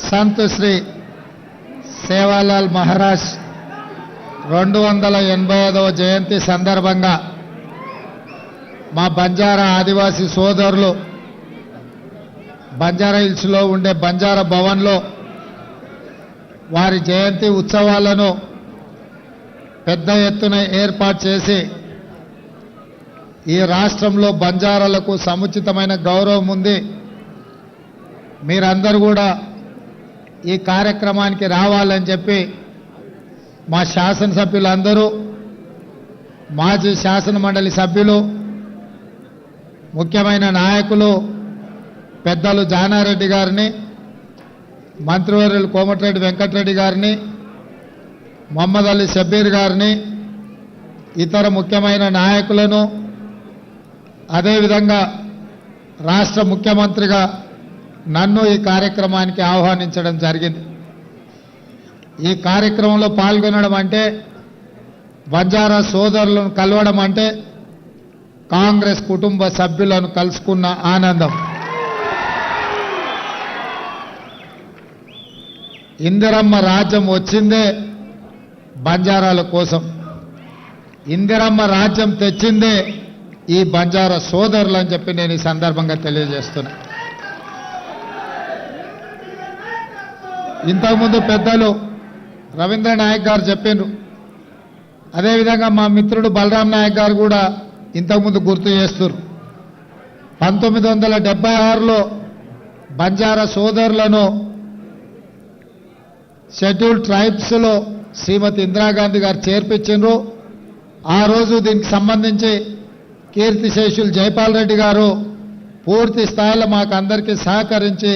సంత్ శ్రీ సేవాలాల్ మహారాజ్ 285వ జయంతి సందర్భంగా మా బంజారా ఆదివాసీ సోదరులు బంజారా హిల్స్లో ఉండే బంజారా భవన్లో వారి జయంతి ఉత్సవాలను పెద్ద ఎత్తున ఏర్పాటు చేసి ఈ రాష్ట్రంలో బంజారాలకు సముచితమైన గౌరవం ఉంది, మీరందరూ కూడా ఈ కార్యక్రమానికి రావాలని చెప్పి మా శాసనసభ్యులందరూ, మాజీ శాసన మండలి సభ్యులు, ముఖ్యమైన నాయకులు పెద్దలు జానారెడ్డి గారిని, మంత్రివర్యులు కోమటిరెడ్డి వెంకటరెడ్డి గారిని, మొహమ్మద్ అలీ షబ్బీర్ గారిని, ఇతర ముఖ్యమైన నాయకులను, అదేవిధంగా రాష్ట్ర ముఖ్యమంత్రిగా నన్ను ఈ కార్యక్రమానికి ఆహ్వానించడం జరిగింది. ఈ కార్యక్రమంలో పాల్గొనడం అంటే, బంజారా సోదరులను కలవడం అంటే కాంగ్రెస్ కుటుంబ సభ్యులను కలుసుకున్న ఆనందం. ఇందిరమ్మ రాజ్యం వచ్చిందే బంజారాల కోసం, ఇందిరమ్మ రాజ్యం తెచ్చిందే ఈ బంజారా సోదరులు అని చెప్పి నేను ఈ సందర్భంగా తెలియజేస్తున్నా. ఇంతకుముందు పెద్దలు రవీంద్ర నాయక్ గారు చెప్పారు, అదేవిధంగా మా మిత్రుడు బలరాం నాయక్ గారు కూడా ఇంతకుముందు గుర్తు చేస్తారు. 1976లో బంజారా సోదరులను షెడ్యూల్డ్ ట్రైబ్స్లో శ్రీమతి ఇందిరాగాంధీ గారు చేర్పించారు. ఆ రోజు దీనికి సంబంధించి కీర్తిశేషులు జైపాల్ రెడ్డి గారు పూర్తి స్థాయిలో మాకు అందరికీ సహకరించి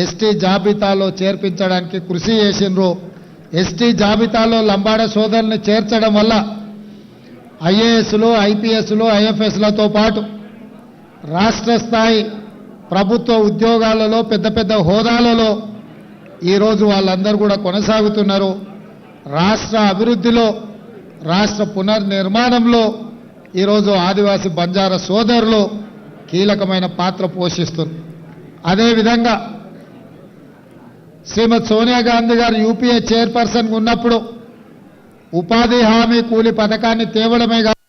ఎస్టీ జాబితాలో చేర్పించడానికి కృషి చేసిండ్రు. ఎస్టీ జాబితాలో లంబాడ సోదరుల్ని చేర్చడం వల్ల ఐఏఎస్లు, ఐపీఎస్లు, ఐఎఫ్ఎస్లతో పాటు రాష్ట్ర స్థాయి ప్రభుత్వ ఉద్యోగాలలో పెద్ద పెద్ద హోదాలలో ఈరోజు వాళ్ళందరూ కూడా కొనసాగుతున్నారు. రాష్ట్ర అభివృద్ధిలో, రాష్ట్ర పునర్నిర్మాణంలో ఈరోజు ఆదివాసీ బంజారా సోదరులు కీలకమైన పాత్ర పోషిస్తున్నారు. అదేవిధంగా శ్రీమతి సోనియా గాంధీ గారు యూపీఏ చైర్పర్సన్గా ఉన్నప్పుడు ఉపాధి హామీ కూలి పథకాన్ని తేవడమే కాదు,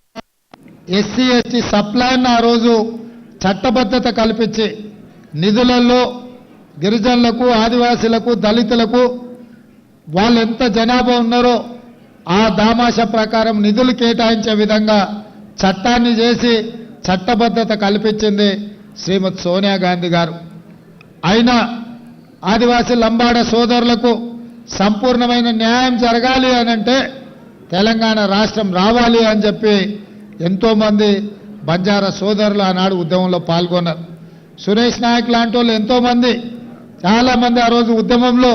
ఎస్సీ ఎస్టీ సప్లాన్ ఆ రోజు చట్టబద్ధత కల్పించి నిధులలో గిరిజనులకు, ఆదివాసీలకు, దళితులకు వాళ్ళు ఎంత జనాభా ఉన్నారో ఆ దామాష ప్రకారం నిధులు కేటాయించే విధంగా చట్టాన్ని చేసి చట్టబద్ధత కల్పించింది శ్రీమతి సోనియా గాంధీ గారు. అయినా ఆదివాసీ లంబాడ సోదరులకు సంపూర్ణమైన న్యాయం జరగాలి అనంటే తెలంగాణ రాష్ట్రం రావాలి అని చెప్పి ఎంతోమంది బంజారా సోదరులు ఆనాడు ఉద్యమంలో పాల్గొన్నారు. సురేష్ నాయక్ లాంటి వాళ్ళు ఎంతోమంది, చాలామంది ఆ రోజు ఉద్యమంలో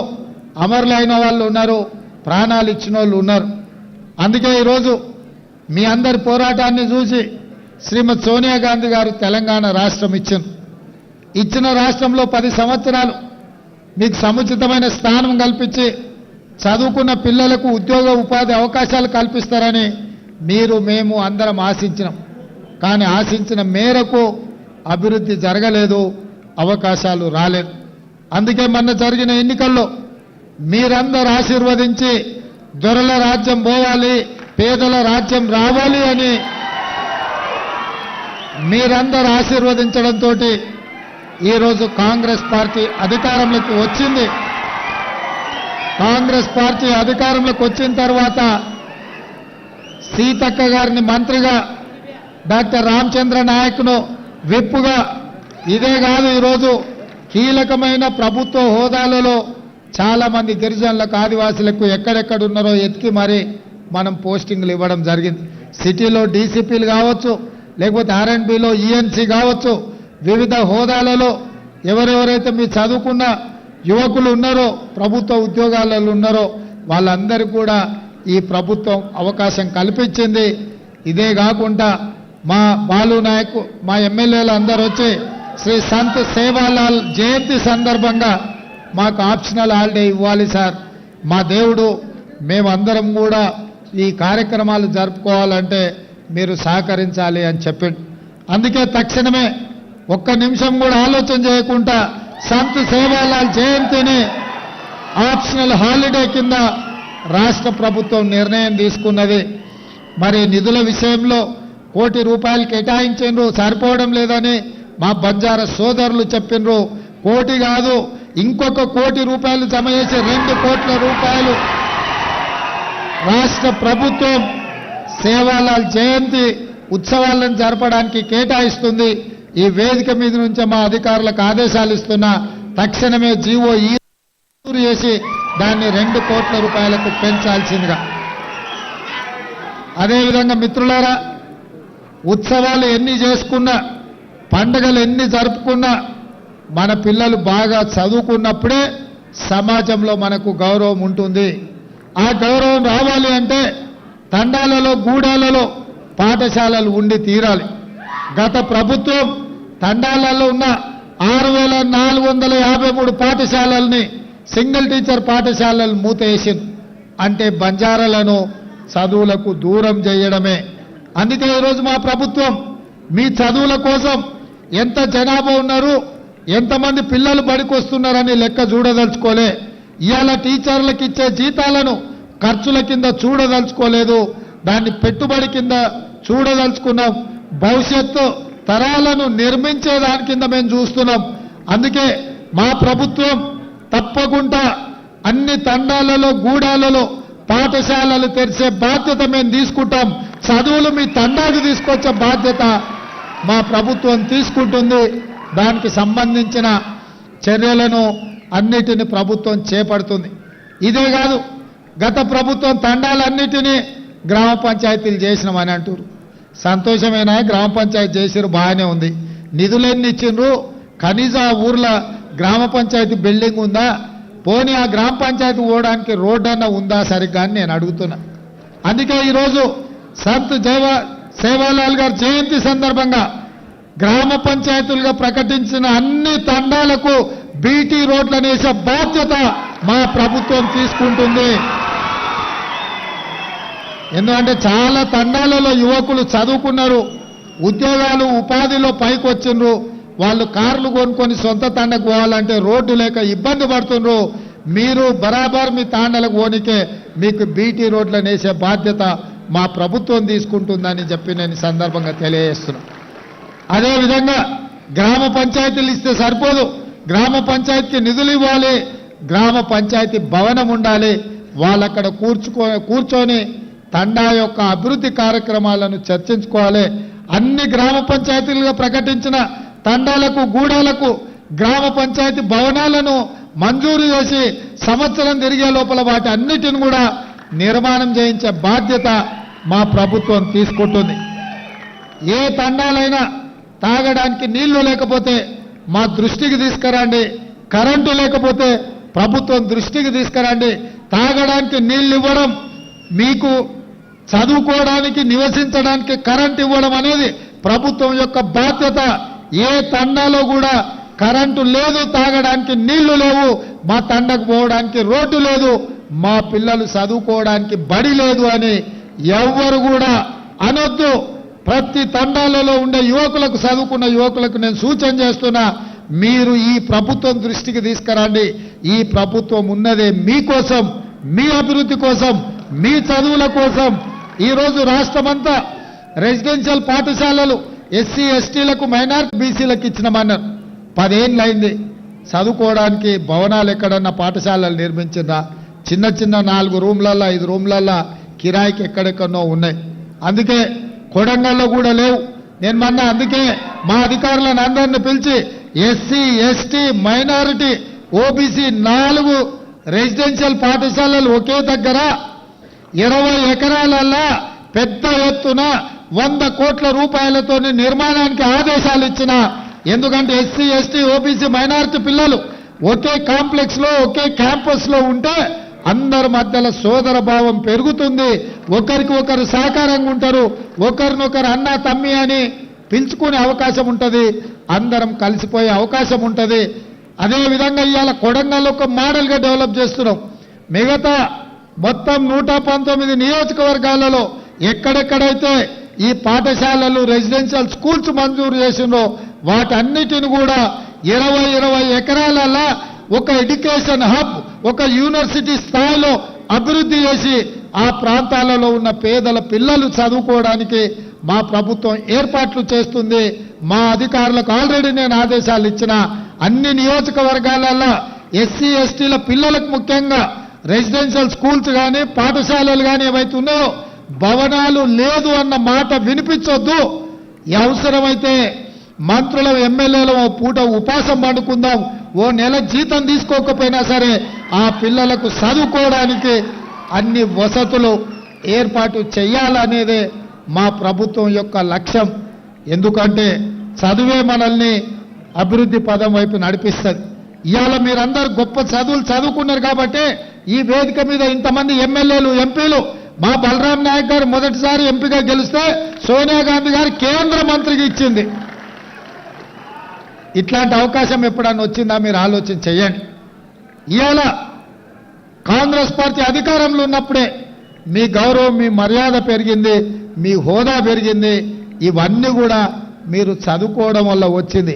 అమరులైన వాళ్ళు ఉన్నారు, ప్రాణాలు ఇచ్చిన వాళ్ళు ఉన్నారు. అందుకే ఈరోజు మీ అందరి పోరాటాన్ని చూసి శ్రీమతి సోనియా గాంధీ గారు తెలంగాణ రాష్ట్రం ఇచ్చిన రాష్ట్రంలో 10 సంవత్సరాలు మీకు సముచితమైన స్థానం కల్పించి చదువుకున్న పిల్లలకు ఉద్యోగ ఉపాధి అవకాశాలు కల్పిస్తారని మేము అందరం ఆశించినాం. కానీ ఆశించిన మేరకు అభివృద్ధి జరగలేదు, అవకాశాలు రాలేదు. అందుకే మొన్న జరిగిన ఎన్నికల్లో మీరందరూ ఆశీర్వదించి దొరల రాజ్యం పోవాలి, పేదల రాజ్యం రావాలి అని మీరందరూ ఆశీర్వదించడంతో ఈరోజు కాంగ్రెస్ పార్టీ అధికారంలోకి వచ్చింది. కాంగ్రెస్ పార్టీ అధికారంలోకి వచ్చిన తర్వాత సీతక్క గారిని మంత్రిగా, డాక్టర్ రామచంద్ర నాయక్ను విప్పుగా, ఇదే కాదు ఈరోజు కీలకమైన ప్రభుత్వ హోదాలలో చాలామంది గిరిజనులకు, ఆదివాసులకు ఎక్కడెక్కడున్నారో ఎతికి మరి మనం పోస్టింగ్లు ఇవ్వడం జరిగింది. సిటీలో డీసీపీలు కావచ్చు, లేకపోతే ఆర్ఎండ్బిలో ఈఎన్సీ కావచ్చు, వివిధ హోదాలలో ఎవరెవరైతే మీ చదువుకున్న యువకులు ఉన్నారో, ప్రభుత్వ ఉద్యోగాలలో ఉన్నారో వాళ్ళందరికీ కూడా ఈ ప్రభుత్వం అవకాశం కల్పించింది. ఇదే కాకుండా మా బాలు నాయక్, మా ఎమ్మెల్యేలు అందరూ వచ్చి శ్రీ సంత్ సేవాలాల్ జయంతి సందర్భంగా మాకు ఆప్షనల్ హాలిడే ఇవ్వాలి సార్, మా దేవుడు, మేమందరం కూడా ఈ కార్యక్రమాలు జరుపుకోవాలంటే మీరు సహకరించాలి అని చెప్పిండు. అందుకే తక్షణమే ఒక్క నిమిషం కూడా ఆలోచన చేయకుండా సంత్ సేవాలాల్ జయంతిని ఆప్షనల్ హాలిడే కింద రాష్ట్ర ప్రభుత్వం నిర్ణయం తీసుకున్నది. మరి నిధుల విషయంలో ₹1 కోటి కేటాయించిండ్రు, సరిపోవడం లేదని మా బంజారా సోదరులు చెప్పినరు. 1 కోటి కాదు, ఇంకొక ₹1 కోటి జమ చేసి ₹2 కోట్ల రాష్ట్ర ప్రభుత్వం సేవాలాల్ జయంతి ఉత్సవాలను జరపడానికి కేటాయిస్తుంది. ఈ వేదిక మీద నుంచి మా అధికారులకు ఆదేశాలు ఇస్తున్నా, తక్షణమే జీవో చేసి దాన్ని ₹2 కోట్లకు పెంచాల్సిందిగా. అదేవిధంగా మిత్రులారా, ఉత్సవాలు ఎన్ని చేసుకున్నా, పండుగలు ఎన్ని జరుపుకున్నా, మన పిల్లలు బాగా చదువుకున్నప్పుడే సమాజంలో మనకు గౌరవం ఉంటుంది. ఆ గౌరవం రావాలి అంటే తండాలలో, గూడాలలో పాఠశాలలు ఉండి తీరాలి. గత ప్రభుత్వం తండాలలో ఉన్న 6453 పాఠశాలల్ని సింగిల్ టీచర్ పాఠశాలలు మూతేసింది. అంటే బంజారాలను చదువులకు దూరం చేయడమే. అందుకే ఈరోజు మా ప్రభుత్వం మీ చదువుల కోసం ఎంత జనాభా ఉన్నారు, ఎంతమంది పిల్లలు బడికొస్తున్నారని లెక్క చూడదలుచుకోలే. ఇవాళ టీచర్లకు ఇచ్చే జీతాలను ఖర్చుల కింద చూడదలుచుకోలేదు, దాన్ని పెట్టుబడి కింద చూడదలుచుకున్నాం. భవిష్యత్తు తరాలను నిర్మించే దాని కింద మేము చూస్తున్నాం. అందుకే మా ప్రభుత్వం తప్పకుండా అన్ని తండాలలో, గూడాలలో పాఠశాలలు తెరిచే బాధ్యత మేము తీసుకుంటాం. చదువులు మీ తండాకు తీసుకొచ్చే బాధ్యత మా ప్రభుత్వం తీసుకుంటుంది. దానికి సంబంధించిన చర్యలను అన్నిటిని ప్రభుత్వం చేపడుతుంది. ఇదే కాదు, గత ప్రభుత్వం తండాలన్నిటినీ గ్రామ పంచాయతీలు చేసినామని అంటారు. సంతోషమేనా? గ్రామ పంచాయతీ చేసిరు, బాగానే ఉంది. నిధులెన్ని ఇచ్చిండ్రు? కనీసం ఆ ఊర్లో గ్రామ పంచాయతీ బిల్డింగ్ ఉందా? పోనీ ఆ గ్రామ పంచాయతీ పోవడానికి రోడ్డు అన్న ఉందా సరిగ్గా అని నేను అడుగుతున్నా. అందుకే ఈరోజు సంత్ సేవాలాల్ గారి జయంతి సందర్భంగా గ్రామ పంచాయతీలుగా ప్రకటించిన అన్ని తండాలకు బీటీ రోడ్లను వేసే బాధ్యత మా ప్రభుత్వం తీసుకుంటుంది. ఎందుకంటే చాలా తండాలలో యువకులు చదువుకున్నారు, ఉద్యోగాలు ఉపాధిలో పైకి వచ్చిండ్రు. వాళ్ళు కార్లు కొనుక్కొని సొంత తండకు పోవాలంటే రోడ్డు లేక ఇబ్బంది పడుతుండ్రు. మీరు బరాబర్ మీ తాండలకు పోనికే మీకు బీటీ రోడ్లను వేసే బాధ్యత మా ప్రభుత్వం తీసుకుంటుందని చెప్పి నేను సందర్భంగా తెలియజేస్తున్నా. అదేవిధంగా గ్రామ పంచాయతీలు ఇస్తే సరిపోదు, గ్రామ పంచాయతీకి నిధులు ఇవ్వాలి, గ్రామ పంచాయతీ భవనం ఉండాలి. వాళ్ళక్కడ కూర్చొని తండా యొక్క అభివృద్ధి కార్యక్రమాలను చర్చించుకోవాలి. అన్ని గ్రామ పంచాయతీలుగా ప్రకటించిన తండాలకు, గూడాలకు గ్రామ పంచాయతీ భవనాలను మంజూరు చేసి సంవత్సరం తిరిగే లోపల వాటి అన్నిటిని కూడా నిర్మాణం చేయించే బాధ్యత మా ప్రభుత్వం తీసుకుంటుంది. ఏ తండాలైనా తాగడానికి నీళ్లు లేకపోతే మా దృష్టికి తీసుకురండి, కరెంటు లేకపోతే ప్రభుత్వం దృష్టికి తీసుకురండి. తాగడానికి నీళ్లు ఇవ్వడం, మీకు చదువుకోవడానికి, నివసించడానికి కరెంటు ఇవ్వడం అనేది ప్రభుత్వం యొక్క బాధ్యత. ఏ తండాలో కూడా కరెంటు లేదు, తాగడానికి నీళ్లు లేవు, మా తండకు పోవడానికి రోడ్డు లేదు, మా పిల్లలు చదువుకోవడానికి బడి లేదు అని ఎవ్వరు కూడా అనొద్దు. ప్రతి తండాలలో ఉండే యువకులకు, చదువుకున్న యువకులకు నేను సూచన చేస్తున్నా, మీరు ఈ ప్రభుత్వం దృష్టికి తీసుకురండి. ఈ ప్రభుత్వం ఉన్నదే మీకోసం, మీ అభివృద్ధి కోసం, మీ చదువుల కోసం. ఈరోజు రాష్ట్రమంతా రెసిడెన్షియల్ పాఠశాలలు ఎస్సీ ఎస్టీలకు, మైనారిటీ బీసీలకు ఇచ్చినామన్నారు. 10 ఏళ్ళు అయింది. చదువుకోవడానికి భవనాలు ఎక్కడన్నా పాఠశాలలు నిర్మించిందా? చిన్న చిన్న 4 రూమ్లల్లో 5 రూమ్లల్లో కిరాయికి ఎక్కడెక్కడో ఉన్నాయి. అందుకే కొడంగల్లో కూడా లేవు. నేను మొన్న అందుకే మా అధికారులను అందరిని పిలిచి SC ST minority OBC 4 residential పాఠశాలలు ఒకే దగ్గర 20 ఎకరాలల్లా పెద్ద ఎత్తున 100 కోట్ల రూపాయలతో నిర్మాణానికి ఆదేశాలు ఇచ్చిన. ఎందుకంటే ఎస్సీ ఎస్టీ ఓబీసీ మైనారిటీ పిల్లలు ఒకే కాంప్లెక్స్ లో, ఒకే క్యాంపస్ లో ఉంటే అందరి మధ్యలో సోదర భావం పెరుగుతుంది, ఒకరికి ఒకరు సహకారంగా ఉంటారు, ఒకరినొకరు అన్న తమ్మి అని పిలుచుకునే అవకాశం ఉంటుంది, అందరం కలిసిపోయే అవకాశం ఉంటుంది. అదేవిధంగా ఇవాళ కొడంగల్లో ఒక మోడల్గా డెవలప్ చేస్తున్నాం. మిగతా మొత్తం 119 నియోజకవర్గాలలో ఎక్కడెక్కడైతే ఈ పాఠశాలలు, రెసిడెన్షియల్ స్కూల్స్ మంజూరు చేసిందో వాటన్నిటిని కూడా 20 ఎకరాలలో ఒక ఎడ్యుకేషన్ హబ్, ఒక యూనివర్సిటీ స్థాయిలో అభివృద్ధి చేసి ఆ ప్రాంతాలలో ఉన్న పేదల పిల్లలు చదువుకోవడానికి మా ప్రభుత్వం ఏర్పాట్లు చేస్తుంది. మా అధికారులకు ఆల్రెడీ నేను ఆదేశాలు ఇచ్చిన అన్ని నియోజకవర్గాలలో ఎస్సీ ఎస్టీల పిల్లలకు ముఖ్యంగా రెసిడెన్షియల్ స్కూల్స్ కానీ పాఠశాలలు కానీ ఏవైతే ఉన్నాయో భవనాలు లేదు అన్న మాట వినిపించొద్దు. అవసరమైతే మంత్రుల ఎమ్మెల్యేల పూట ఉపాసం పండుకుందాం, ఓ నెల జీతం తీసుకోకపోయినా సరే ఆ పిల్లలకు చదువుకోవడానికి అన్ని వసతులు ఏర్పాటు చేయాలనేదే మా ప్రభుత్వం యొక్క లక్ష్యం. ఎందుకంటే చదువే మనల్ని అభివృద్ధి పదం వైపు నడిపిస్తుంది. ఇవాళ మీరందరూ గొప్ప చదువులు చదువుకున్నారు కాబట్టి ఈ వేదిక మీద ఇంతమంది ఎమ్మెల్యేలు ఎంపీలు, మా బలరాం నాయక్ గారు మొదటిసారి ఎంపీగా గెలిస్తే సోనియా గాంధీ గారు కేంద్ర మంత్రికి ఇచ్చింది. ఇట్లాంటి అవకాశం ఎప్పుడన్నా వచ్చిందా మీరు ఆలోచన చేయండి. ఇవాళ కాంగ్రెస్ పార్టీ అధికారంలో ఉన్నప్పుడే మీ గౌరవం, మీ మర్యాద పెరిగింది, మీ హోదా పెరిగింది. ఇవన్నీ కూడా మీరు చదువుకోవడం వల్ల వచ్చింది.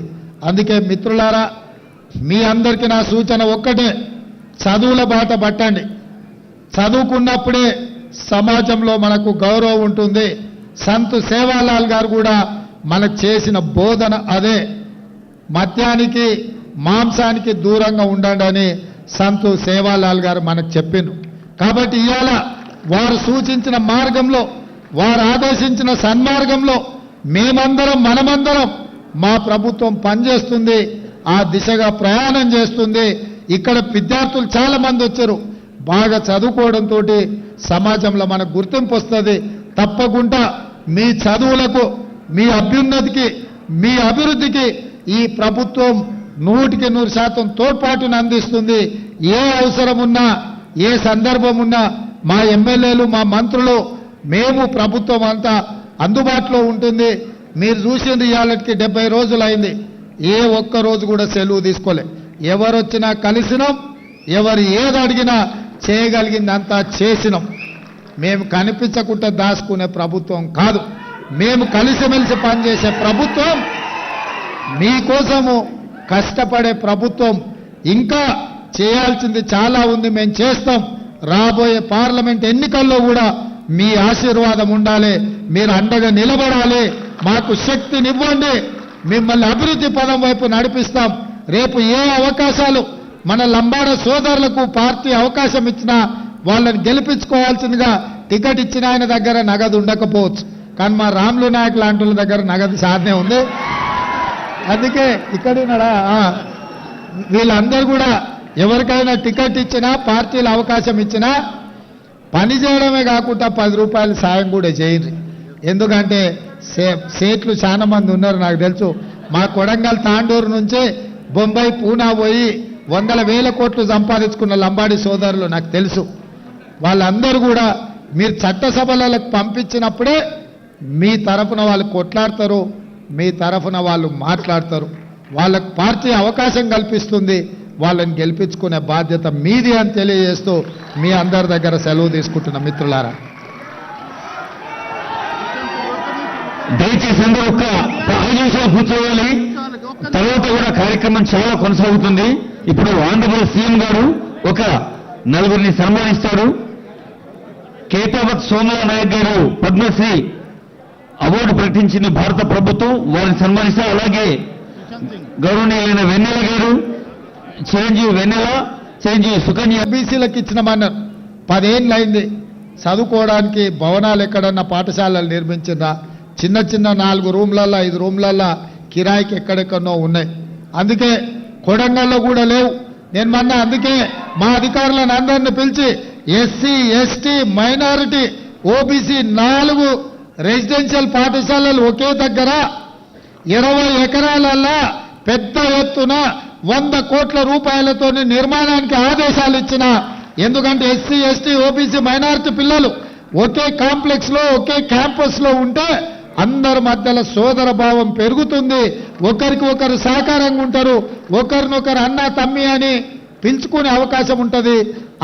అందుకే మిత్రులారా, మీ అందరికీ నా సూచన ఒక్కటే, చదువుల బాట పట్టండి. చదువుకున్నప్పుడే సమాజంలో మనకు గౌరవం ఉంటుంది. సంత్ సేవాలాల్ గారు కూడా మనకు చేసిన బోధన అదే, మద్యానికి మాంసానికి దూరంగా ఉండండి అని సంత్ సేవాలాల్ గారు మనకు చెప్పిండ్రు. కాబట్టి ఇవాళ వారు సూచించిన మార్గంలో, వారు ఆదేశించిన సన్మార్గంలో మేమందరం మనమందరం మా ప్రభుత్వం పనిచేస్తుంది, ఆ దిశగా ప్రయాణం చేస్తుంది. ఇక్కడ విద్యార్థులు చాలా మంది వచ్చారు. బాగా చదువుకోవడంతో సమాజంలో మనకు గుర్తింపు వస్తుంది. తప్పకుండా మీ చదువులకు, మీ అభ్యున్నతికి, మీ అభివృద్ధికి ఈ ప్రభుత్వం 100% తోడ్పాటును అందిస్తుంది. ఏ అవసరం ఉన్నా, ఏ సందర్భం ఉన్నా మా ఎమ్మెల్యేలు, మా మంత్రులు, మేము ప్రభుత్వం అంతా అందుబాటులో ఉంటుంది. మీరు చూసింది ఇవాళకి 70 రోజులు అయింది, ఏ ఒక్క రోజు కూడా సెలవు తీసుకోలే. ఎవరొచ్చినా కలిసినాం, ఎవరు ఏది అడిగినా చేయగలిగిందంతా చేసినాం. మేము కనిపించకుండా దాచుకునే ప్రభుత్వం కాదు, మేము కలిసిమెలిసి పనిచేసే ప్రభుత్వం, మీకోసము కష్టపడే ప్రభుత్వం. ఇంకా చేయాల్సింది చాలా ఉంది, మేము చేస్తాం. రాబోయే పార్లమెంట్ ఎన్నికల్లో కూడా మీ ఆశీర్వాదం ఉండాలి, మీరు అండగా నిలబడాలి, మాకు శక్తినివ్వండి, మిమ్మల్ని అభివృద్ధి పదం వైపు నడిపిస్తాం. రేపు ఏ అవకాశాలు మన లంబాడ సోదరులకు పార్టీ అవకాశం ఇచ్చినా వాళ్ళని గెలిపించుకోవాల్సిందిగా టికెట్ ఇచ్చిన ఆయన దగ్గర నగదు ఉండకపోవచ్చు, కానీ మా రాములు నాయక్ లాంటి వాళ్ళ దగ్గర నగదు సాధనే ఉంది. అందుకే ఇక్కడున్నాడా, వీళ్ళందరూ కూడా ఎవరికైనా టికెట్ ఇచ్చినా, పార్టీలు అవకాశం ఇచ్చినా పని చేయడమే కాకుండా 10 రూపాయలు సాయం కూడా చేయండి. ఎందుకంటే సేట్లు చాలా మంది ఉన్నారు, నాకు తెలుసు. మా కొడంగల్ తాండూరు నుంచి బొంబాయి, పూనా పోయి 100,000 కోట్లు సంపాదించుకున్న లంబాడి సోదరులు నాకు తెలుసు. వాళ్ళందరూ కూడా మీరు చట్టసభలకు పంపించినప్పుడే మీ తరఫున వాళ్ళు కొట్లాడతారు, మీ తరఫున వాళ్ళు మాట్లాడతారు. వాళ్ళకు పార్టీ అవకాశం కల్పిస్తుంది, వాళ్ళని గెలిపించుకునే బాధ్యత మీది అని తెలియజేస్తూ మీ అందరి దగ్గర సెలవు తీసుకుంటున్న మిత్రులారా. దయచేసి అందరూ ఒక్క 5 నిమిషాలు కూర్చోవాలి, తర్వాత కూడా కార్యక్రమం చాలా కొనసాగుతుంది. ఇప్పుడు ఆంధ్రప్రదేశ్ సీఎం గారు ఒక 4 సన్మానిస్తారు. కేతావత్ సోమలా నాయక్ గారు పద్మశ్రీ అవార్డు ప్రకటించింది భారత ప్రభుత్వం, వారిని సన్మానిస్తారు. అలాగే గౌరవనీయులైన వెన్నెల గారు, చిరంజీవి వెన్నెల, చిరంజీవి సుకన్య. బీసీలకు ఇచ్చినామన్నారు, 10 ఏళ్ళు అయింది. చదువుకోవడానికి భవనాలు ఎక్కడన్నా పాఠశాలలు నిర్మించిందా? చిన్న చిన్న 4 రూమ్లల్లో 5 రూమ్లల్లో కిరాయికి ఎక్కడెక్కడో ఉన్నాయి. అందుకే కొడంగల్లో కూడా లేవు. నేను మొన్న అందుకే మా అధికారులను అందరిని పిలిచి SC, ST, minority, OBC 4 residential పాఠశాలలు ఒకే దగ్గర 20 ఎకరాలల్లో పెద్ద ఎత్తున 100 కోట్ల రూపాయలతో నిర్మాణానికి ఆదేశాలు ఇచ్చిన. ఎందుకంటే ఎస్సీ, ఎస్టీ, ఓబీసీ, మైనారిటీ పిల్లలు ఒకే కాంప్లెక్స్ లో, ఒకే క్యాంపస్ లో ఉంటే అందరి మధ్యలో సోదర భావం పెరుగుతుంది, ఒకరికి ఒకరు సహకారంగా ఉంటారు, ఒకరినొకరు అన్న తమ్మి అని పిలుచుకునే అవకాశం ఉంటుంది,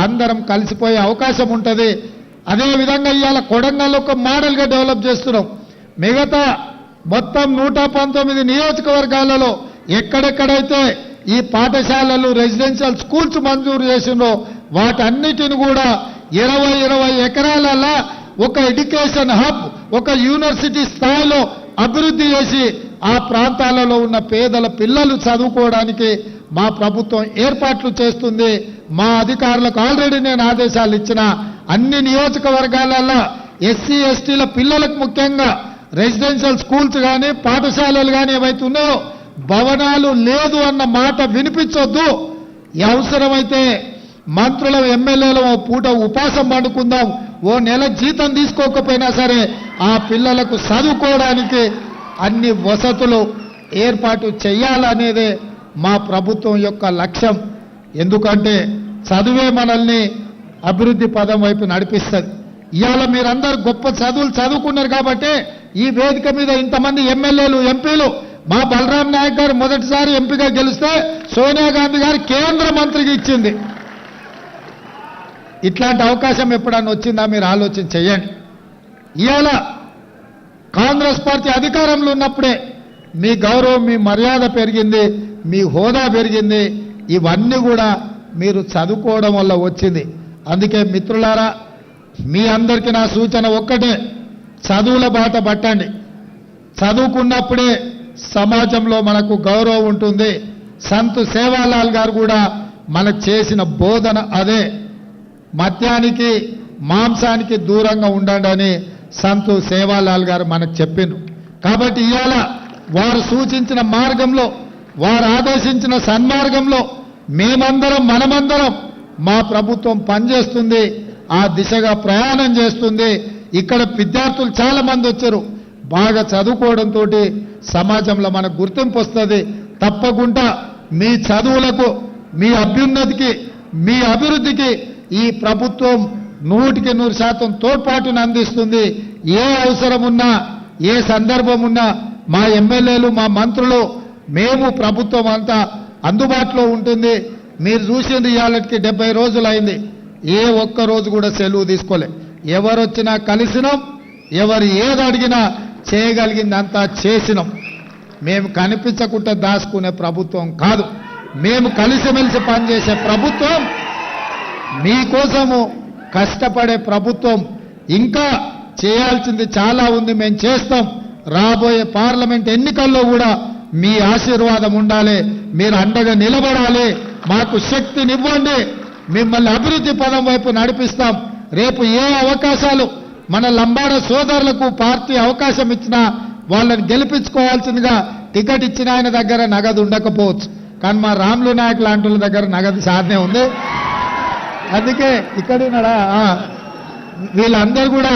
అందరం కలిసిపోయే అవకాశం ఉంటుంది. అదేవిధంగా ఇవాళ కొడంగల్ ఒక మోడల్గా డెవలప్ చేస్తున్నాం. మిగతా మొత్తం 119 నియోజకవర్గాలలో ఎక్కడెక్కడైతే ఈ పాఠశాలలు రెసిడెన్షియల్ స్కూల్స్ మంజూరు చేసిండ్రో వాటన్నిటిని కూడా 20 ఎకరాలలో ఒక ఎడ్యుకేషన్ హబ్, ఒక యూనివర్సిటీ స్థాయిలో అభివృద్ధి చేసి ఆ ప్రాంతాలలో ఉన్న పేదల పిల్లలు చదువుకోవడానికి మా ప్రభుత్వం ఏర్పాట్లు చేస్తుంది. మా అధికారులకు ఆల్రెడీ నేను ఆదేశాలు ఇచ్చిన అన్ని నియోజకవర్గాలలో ఎస్సీ ఎస్టీల పిల్లలకు ముఖ్యంగా రెసిడెన్షియల్ స్కూల్స్ కానీ పాఠశాలలు కానీ ఏవైతే ఉన్నాయో భవనాలు లేదు అన్న మాట వినిపించొద్దు. అవసరమైతే మంత్రుల ఎమ్మెల్యేల పూట ఉపాసం పండుకుందాం, ఓ నెల జీతం తీసుకోకపోయినా సరే ఆ పిల్లలకు చదువుకోవడానికి అన్ని వసతులు ఏర్పాటు చేయాలనేదే మా ప్రభుత్వం యొక్క లక్ష్యం. ఎందుకంటే చదువే మనల్ని అభివృద్ధి పదం వైపు నడిపిస్తుంది. ఇవాళ మీరందరూ గొప్ప చదువులు చదువుకున్నారు కాబట్టి ఈ వేదిక మీద ఇంతమంది ఎమ్మెల్యేలు ఎంపీలు, మా బలరాం నాయక్ గారు మొదటిసారి ఎంపీగా గెలిస్తే సోనియా గాంధీ గారు కేంద్ర మంత్రికి ఇచ్చింది. ఇట్లాంటి అవకాశం ఎప్పుడన్నా వచ్చిందా మీరు ఆలోచన చేయండి. ఇవాళ కాంగ్రెస్ పార్టీ అధికారంలో ఉన్నప్పుడే మీ గౌరవం, మీ మర్యాద పెరిగింది, మీ హోదా పెరిగింది. ఇవన్నీ కూడా మీరు చదువుకోవడం వల్ల వచ్చింది. అందుకే మిత్రులారా, మీ అందరికీ నా సూచన ఒక్కటే, చదువుల బాట పట్టండి. చదువుకున్నప్పుడే సమాజంలో మనకు గౌరవం ఉంటుంది. సంత్ సేవాలాల్ గారు కూడా మనకు చేసిన బోధన అదే, మద్యానికి మాంసానికి దూరంగా ఉండండి అని సంత్ సేవాలాల్ గారు మనకు చెప్పిండ్రు. కాబట్టి ఇవాళ వారు సూచించిన మార్గంలో, వారు ఆదేశించిన సన్మార్గంలో మేమందరం మనమందరం మా ప్రభుత్వం పనిచేస్తుంది, ఆ దిశగా ప్రయాణం చేస్తుంది. ఇక్కడ విద్యార్థులు చాలా మంది వచ్చారు. బాగా చదువుకోవడంతో సమాజంలో మనకు గుర్తింపు వస్తుంది. తప్పకుండా మీ చదువులకు, మీ అభ్యున్నతికి, మీ అభివృద్ధికి ఈ ప్రభుత్వం 100% తోడ్పాటును అందిస్తుంది. ఏ అవసరం ఉన్నా, ఏ సందర్భం ఉన్నా మా ఎమ్మెల్యేలు, మా మంత్రులు, మేము ప్రభుత్వం అంతా అందుబాటులో ఉంటుంది. మీరు చూసింది ఇవాళకి 70 రోజులు అయింది. ఏ ఒక్క రోజు కూడా సెలవు తీసుకోలే. ఎవరు వచ్చినా కలిసినాం, ఎవరు ఏది అడిగినా చేయగలిగిందంతా చేసినాం. మేము కనిపించకుండా దాచుకునే ప్రభుత్వం కాదు, మేము కలిసిమెలిసి పనిచేసే ప్రభుత్వం, మీకోసము కష్టపడే ప్రభుత్వం. ఇంకా చేయాల్సింది చాలా ఉంది, మేము చేస్తాం. రాబోయే పార్లమెంట్ ఎన్నికల్లో కూడా మీ ఆశీర్వాదం ఉండాలి, మీరు అండగా నిలబడాలి, మాకు శక్తినివ్వండి, మిమ్మల్ని అభివృద్ధి పదం వైపు నడిపిస్తాం. రేపు ఏ అవకాశాలు మన లంబాడ సోదరులకు పార్టీ అవకాశం ఇచ్చినా వాళ్ళని గెలిపించుకోవాల్సిందిగా టికెట్ ఇచ్చిన ఆయన దగ్గర నగదు ఉండకపోవచ్చు, కానీ మా రాములు నాయక్ లాంటి దగ్గర నగదు సాధనే ఉంది. అందుకే ఇక్కడున్నాడా, వీళ్ళందరూ కూడా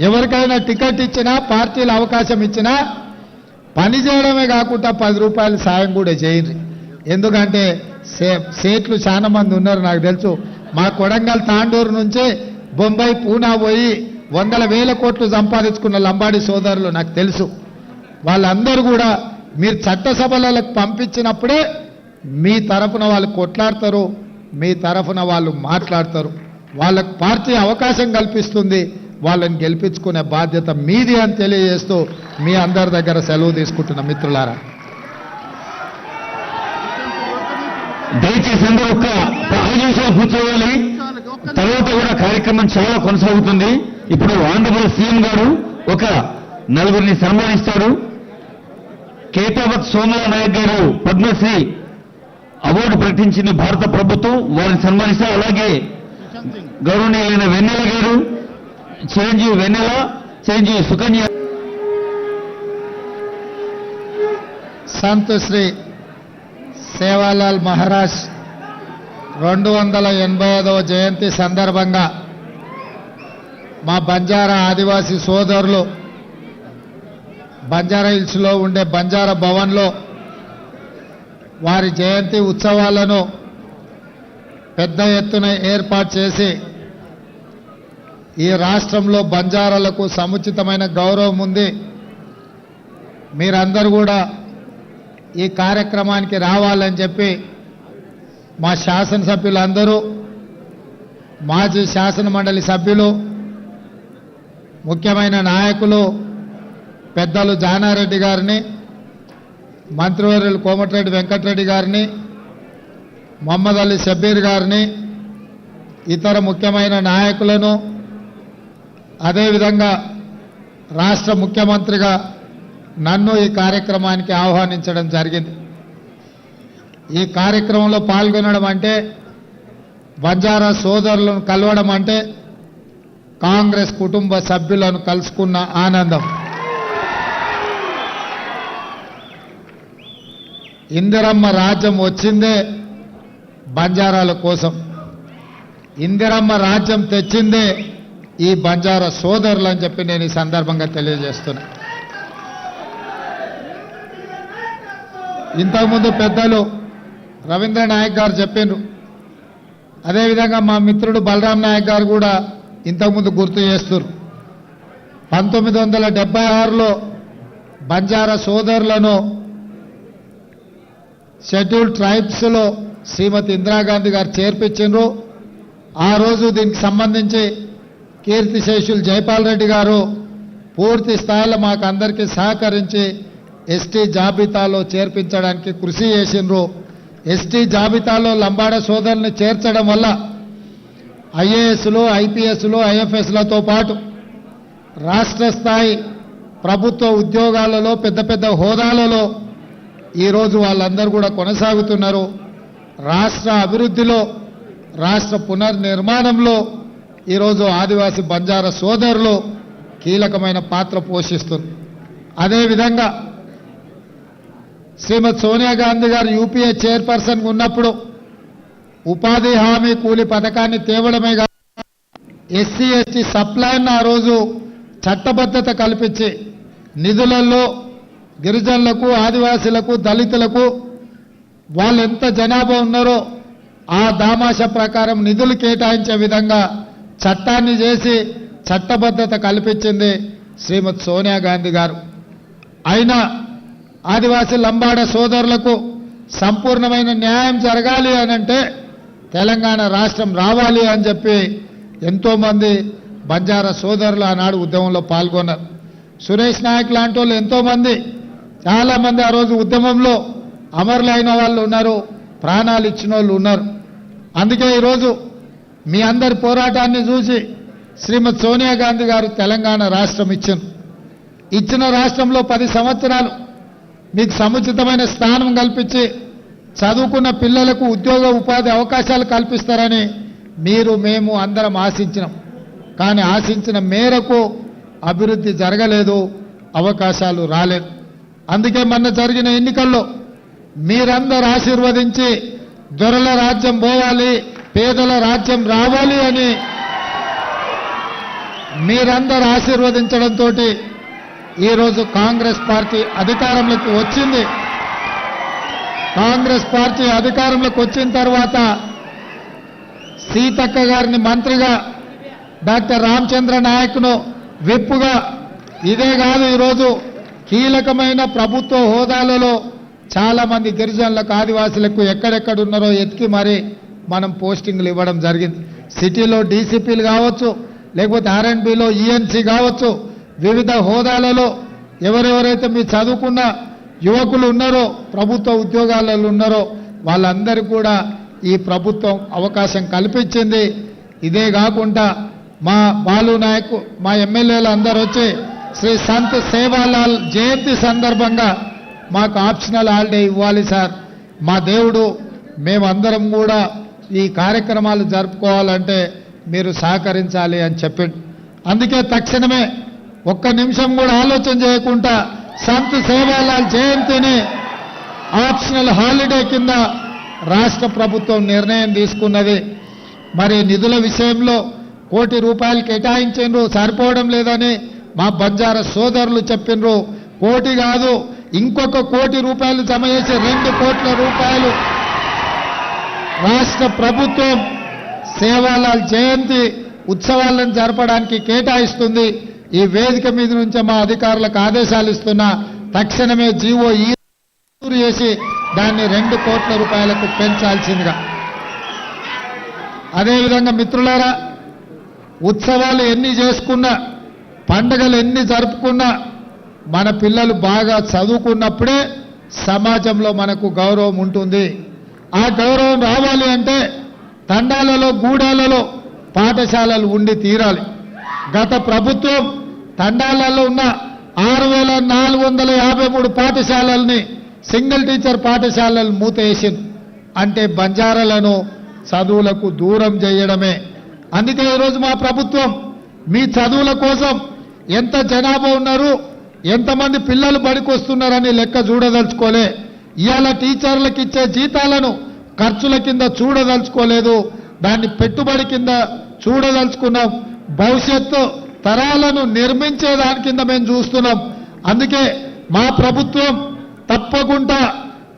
ఎవరికైనా టికెట్ ఇచ్చినా, పార్టీలు అవకాశం ఇచ్చినా పని చేయడమే కాకుండా 10 రూపాయలు సాయం కూడా చేయండి. ఎందుకంటే సేట్లు చాలా మంది ఉన్నారు, నాకు తెలుసు. మా కొడంగల్ తాండూరు నుంచి బొంబాయి, పూనా పోయి 100,000 కోట్లు సంపాదించుకున్న లంబాడి సోదరులు నాకు తెలుసు. వాళ్ళందరూ కూడా మీరు చట్టసభలకు పంపించినప్పుడే మీ తరఫున వాళ్ళు కొట్లాడతారు, మీ తరఫున వాళ్ళు మాట్లాడతారు. వాళ్ళకు పార్టీ అవకాశం కల్పిస్తుంది, వాళ్ళని గెలిపించుకునే బాధ్యత మీది అని తెలియజేస్తూ మీ అందరి దగ్గర సెలవు తీసుకుంటున్న మిత్రులారా. దయచేసి అందరూ ఒక 5 నిమిషాలు కూర్చోవాలి. తర్వాత కూడా కార్యక్రమం చాలా కొనసాగుతుంది. ఇప్పుడు ఆంధ్రప్రదేశ్ సీఎం గారు ఒక 4 సన్మానిస్తారు. కేతావత్ సోమల నాయక్ గారు పద్మశ్రీ అవార్డు ప్రకటించిన భారత ప్రభుత్వం, వారిని సన్మానిస్తారు. అలాగే గౌరవనీయులైన వెన్నెల గారు, చిరంజీవి వెన్నెల, చిరంజీవి సుకన్య. సంత్ శ్రీ సేవాలాల్ మహారాజ్ 285వ జయంతి సందర్భంగా మా బంజారా ఆదివాసీ సోదరులు బంజారా హిల్స్లో ఉండే బంజారా భవన్లో వారి జయంతి ఉత్సవాలను పెద్ద ఎత్తున ఏర్పాటు చేసి, ఈ రాష్ట్రంలో బంజారాలకు సముచితమైన గౌరవం ఉంది, మీరందరూ కూడా ఈ కార్యక్రమానికి రావాలని చెప్పి మా శాసనసభ్యులందరూ, మాజీ శాసన మండలి సభ్యులు, ముఖ్యమైన నాయకులు పెద్దలు జానారెడ్డి గారిని, మంత్రివర్యులు కోమటిరెడ్డి వెంకటరెడ్డి గారిని, మొహమ్మద్ అలీ షబ్బీర్ గారిని, ఇతర ముఖ్యమైన నాయకులను, అదేవిధంగా రాష్ట్ర ముఖ్యమంత్రిగా నన్ను ఈ కార్యక్రమానికి ఆహ్వానించడం జరిగింది. ఈ కార్యక్రమంలో పాల్గొనడం అంటే, బంజారా సోదరులను కలవడం అంటే కాంగ్రెస్ కుటుంబ సభ్యులను కలుసుకున్న ఆనందం. ఇందిరమ్మ రాజ్యం వచ్చిందే బంజారాల కోసం. ఇందిరమ్మ రాజ్యం తెచ్చిందే ఈ బంజారా సోదరులు అని చెప్పి నేను ఈ సందర్భంగా తెలియజేస్తున్నా. ఇంతకుముందు పెద్దలు రవీంద్ర నాయక్ గారు చెప్పిండ్రు, అదేవిధంగా మా మిత్రుడు బలరాం నాయక్ గారు కూడా ఇంతకుముందు గుర్తు చేస్తున్నారు. 1976లో బంజారా సోదరులను షెడ్యూల్డ్ ట్రైబ్స్లో శ్రీమతి ఇందిరాగాంధీ గారు చేర్పించిండ్రు. ఆ రోజు దీనికి సంబంధించి కీర్తిశేషులు జైపాల్ రెడ్డి గారు పూర్తి స్థాయిలో మాకు అందరికీ సహకరించి ఎస్టీ జాబితాలో చేర్పించడానికి కృషి చేసిండ్రు. ఎస్టీ జాబితాలో లంబాడ సోదరుల్ని చేర్చడం వల్ల ఐఏఎస్లు, ఐపీఎస్లు, ఐఎఫ్ఎస్లతో పాటు రాష్ట్ర స్థాయి ప్రభుత్వ ఉద్యోగాలలో పెద్ద పెద్ద హోదాలలో ఈరోజు వాళ్ళందరూ కూడా కొనసాగుతున్నారు. రాష్ట్ర అభివృద్ధిలో, రాష్ట్ర పునర్నిర్మాణంలో ఈరోజు ఆదివాసీ బంజారా సోదరులు కీలకమైన పాత్ర పోషిస్తున్నారు. అదేవిధంగా శ్రీమతి సోనియా గాంధీ గారు యూపీఏ చైర్పర్సన్ ఉన్నప్పుడు ఉపాధి హామీ కూలి పథకాన్ని తేవడమే కాదు, ఎస్సీ ఎస్టీ సప్లైన్ ఆ రోజు చట్టబద్ధత కల్పించి నిధులలో గిరిజనులకు, ఆదివాసీలకు, దళితులకు వాళ్ళు ఎంత జనాభా ఉన్నారో ఆ దామాష ప్రకారం నిధులు కేటాయించే విధంగా చట్టాన్ని చేసి చట్టబద్ధత కల్పించింది శ్రీమతి సోనియా గాంధీ గారు. అయినా ఆదివాసీ లంబాడ సోదరులకు సంపూర్ణమైన న్యాయం జరగాలి అనంటే తెలంగాణ రాష్ట్రం రావాలి అని చెప్పి ఎంతోమంది బంజారా సోదరులు ఆనాడు ఉద్యమంలో పాల్గొన్నారు. సురేష్ నాయక్ లాంటి వాళ్ళు ఎంతోమంది, చాలామంది ఆ రోజు ఉద్యమంలో అమరులైన వాళ్ళు ఉన్నారు, ప్రాణాలు ఇచ్చిన వాళ్ళు ఉన్నారు. అందుకే ఈరోజు మీ అందరి పోరాటాన్ని చూసి శ్రీమతి సోనియా గాంధీ గారు తెలంగాణ రాష్ట్రం ఇచ్చిన రాష్ట్రంలో 10 సంవత్సరాలు మీకు సముచితమైన స్థానం కల్పించి చదువుకున్న పిల్లలకు ఉద్యోగ ఉపాధి అవకాశాలు కల్పిస్తారని మీరు, మేము అందరం ఆశించినాం. కానీ ఆశించిన మేరకు అభివృద్ధి జరగలేదు, అవకాశాలు రాలేదు. అందుకే మొన్న జరిగిన ఎన్నికల్లో మీరందరూ ఆశీర్వదించి దొరల రాజ్యం పోవాలి, పేదల రాజ్యం రావాలి అని మీరందరూ ఆశీర్వదించడంతో ఈరోజు కాంగ్రెస్ పార్టీ అధికారంలోకి వచ్చింది. కాంగ్రెస్ పార్టీ అధికారంలోకి వచ్చిన తర్వాత సీతక్క గారిని మంత్రిగా, డాక్టర్ రామచంద్ర నాయక్ను విప్పుగా, ఇదే కాదు ఈరోజు కీలకమైన ప్రభుత్వ హోదాలలో చాలా మంది గిరిజనులకు, ఆదివాసులకు ఎక్కడెక్కడ ఉన్నారో ఎతికి మరి మనం పోస్టింగ్లు ఇవ్వడం జరిగింది. సిటీలో డీసీపీలు కావచ్చు, లేకపోతే ఆర్ఎండ్బిలో ఈఎన్సీ కావచ్చు, వివిధ హోదాలలో ఎవరెవరైతే మీ చదువుకున్న యువకులు ఉన్నారో, ప్రభుత్వ ఉద్యోగాలలో ఉన్నారో వాళ్ళందరికీ కూడా ఈ ప్రభుత్వం అవకాశం కల్పించింది. ఇదే కాకుండా మా బాలు నాయక్, మా ఎమ్మెల్యేలు అందరూ వచ్చి శ్రీ సంత్ సేవాలాల్ జయంతి సందర్భంగా మాకు ఆప్షనల్ హాలిడే ఇవ్వాలి సార్, మా దేవుడు, మేమందరం కూడా ఈ కార్యక్రమాలు జరుపుకోవాలంటే మీరు సహకరించాలి అని చెప్పిండు. అందుకే తక్షణమే ఒక్క నిమిషం కూడా ఆలోచన చేయకుండా సంత్ సేవాలాల్ జయంతిని ఆప్షనల్ హాలిడే కింద రాష్ట్ర ప్రభుత్వం నిర్ణయం తీసుకున్నది. మరి నిధుల విషయంలో ₹1 కోటి కేటాయించిండ్రు, సరిపోవడం లేదని మా బంజారా సోదరులు చెప్పినరు. 1 కోటి కాదు, ఇంకొక ₹1 కోటి జమ చేసి ₹2 కోట్ల రాష్ట్ర ప్రభుత్వం సేవాలాల్ జయంతి ఉత్సవాలను జరపడానికి కేటాయిస్తుంది. ఈ వేదిక మీద నుంచి మా అధికారులకు ఆదేశాలు ఇస్తున్నా, తక్షణమే జీవో చేసి దాన్ని ₹2 కోట్ల పెంచాల్సిందిగా. అదేవిధంగా మిత్రులారా, ఉత్సవాలు ఎన్ని చేసుకున్నా, పండుగలు ఎన్ని జరుపుకున్నా మన పిల్లలు బాగా చదువుకున్నప్పుడే సమాజంలో మనకు గౌరవం ఉంటుంది. ఆ గౌరవం రావాలి అంటే తండాలలో గూడాలలో పాఠశాలలు ఉండి తీరాలి. గత ప్రభుత్వం తండాలలో ఉన్న 6,453 పాఠశాలల్ని సింగిల్ టీచర్ పాఠశాలలు మూతేసింది. అంటే బంజారాలను చదువులకు దూరం చేయడమే. అందుకే ఈరోజు మా ప్రభుత్వం మీ చదువుల కోసం ఎంత జనాభా ఉన్నారు, ఎంతమంది పిల్లలు బడికి వస్తున్నారని లెక్క చూడదలుచుకోలే. ఇవాళ టీచర్లకు ఇచ్చే జీతాలను ఖర్చుల కింద చూడదలుచుకోలేదు, దాన్ని పెట్టుబడి కింద చూడదలుచుకున్నాం. భవిష్యత్తు తరాలను నిర్మించే దాని కింద మేము చూస్తున్నాం. అందుకే మా ప్రభుత్వం తప్పకుండా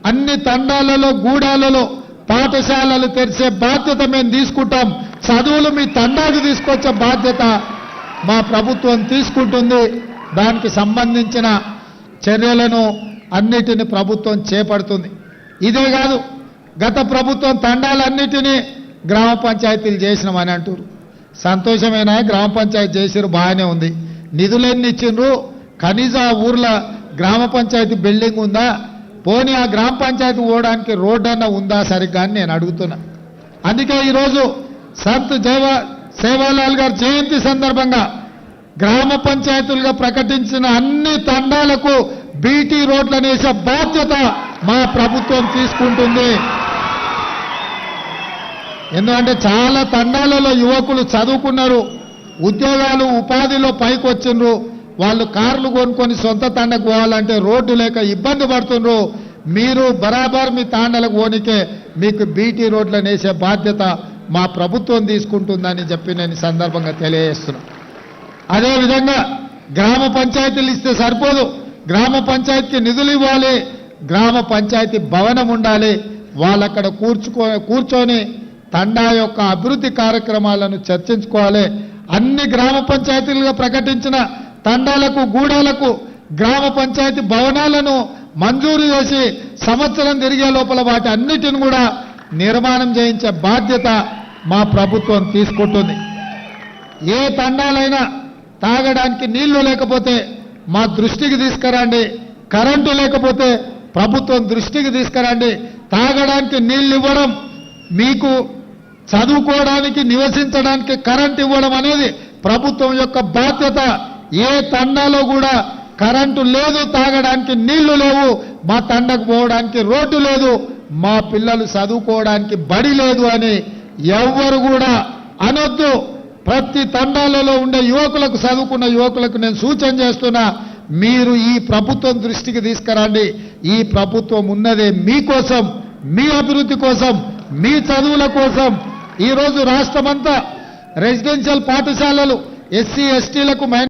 అన్ని తండాలలో గూడాలలో పాఠశాలలు తెరిచే బాధ్యత మేము తీసుకుంటాం. చదువులు మీ తండాకు తీసుకొచ్చే బాధ్యత మా ప్రభుత్వం తీసుకుంటుంది. దానికి సంబంధించిన చర్యలను అన్నిటిని ప్రభుత్వం చేపడుతుంది. ఇదే కాదు, గత ప్రభుత్వం తండాలన్నిటినీ గ్రామ పంచాయతీలు చేసినామని అంటారు. సంతోషమేనా? గ్రామ పంచాయతీ చేసిరు, బాగానే ఉంది. నిధులెన్ని ఇచ్చిండ్రు? కనీసం ఆ ఊర్లో గ్రామ పంచాయతీ బిల్డింగ్ ఉందా? పోనీ ఆ గ్రామ పంచాయతీ పోవడానికి రోడ్డు అన్న ఉందా సరిగ్గా అని నేను అడుగుతున్నా. అందుకే ఈరోజు సంత్ సేవాలాల్ గారి జయంతి సందర్భంగా గ్రామ పంచాయతీలుగా ప్రకటించిన అన్ని తండాలకు బీటీ రోడ్లను వేసే బాధ్యత మా ప్రభుత్వం తీసుకుంటుంది. ఎందుకంటే చాలా తండాలలో యువకులు చదువుకున్నారు, ఉద్యోగాలు ఉపాధిలో పైకి వచ్చిండ్రు. వాళ్ళు కార్లు కొనుక్కొని సొంత తండకు పోవాలంటే రోడ్డు లేక ఇబ్బంది పడుతుండ్రు. మీరు బరాబర్ మీ తాండలకు పోనికే మీకు బీటీ రోడ్లను వేసే బాధ్యత మా ప్రభుత్వం తీసుకుంటుందని చెప్పి నేను ఈ సందర్భంగా తెలియజేస్తున్నా. అదేవిధంగా గ్రామ పంచాయతీలు ఇస్తే సరిపోదు, గ్రామ పంచాయతీకి నిధులు ఇవ్వాలి, గ్రామ పంచాయతీ భవనం ఉండాలి. వాళ్ళక్కడ కూర్చొని తండా యొక్క అభివృద్ధి కార్యక్రమాలను చర్చించుకోవాలి. అన్ని గ్రామ పంచాయతీలుగా ప్రకటించిన తండాలకు గూడాలకు గ్రామ పంచాయతీ భవనాలను మంజూరు చేసి సంవత్సరం తిరిగే లోపల వాటి అన్నిటిని కూడా నిర్మాణం చేయించే బాధ్యత మా ప్రభుత్వం తీసుకుంటుంది. ఏ తండాలైనా తాగడానికి నీళ్లు లేకపోతే మా దృష్టికి తీసుకురండి, కరెంటు లేకపోతే ప్రభుత్వం దృష్టికి తీసుకురండి. తాగడానికి నీళ్లు ఇవ్వడం, మీకు చదువుకోవడానికి నివసించడానికి కరెంటు ఇవ్వడం అనేది ప్రభుత్వం యొక్క బాధ్యత. ఏ తండాలో కూడా కరెంటు లేదు, తాగడానికి నీళ్లు లేవు, మా తండకు పోవడానికి రోడ్డు లేదు, మా పిల్లలు చదువుకోవడానికి బడి లేదు అని ఎవ్వరు కూడా అనొద్దు. ప్రతి తండాలలో ఉండే యువకులకు, చదువుకున్న యువకులకు నేను సూచన చేస్తున్నా, మీరు ఈ ప్రభుత్వం దృష్టికి తీసుకురండి. ఈ ప్రభుత్వం ఉన్నదే మీకోసం, మీ అభివృద్ధి కోసం, మీ చదువుల కోసం. ఈరోజు రాష్ట్రమంతా రెసిడెన్షియల్ పాఠశాలలు ఎస్సీ ఎస్టీలకు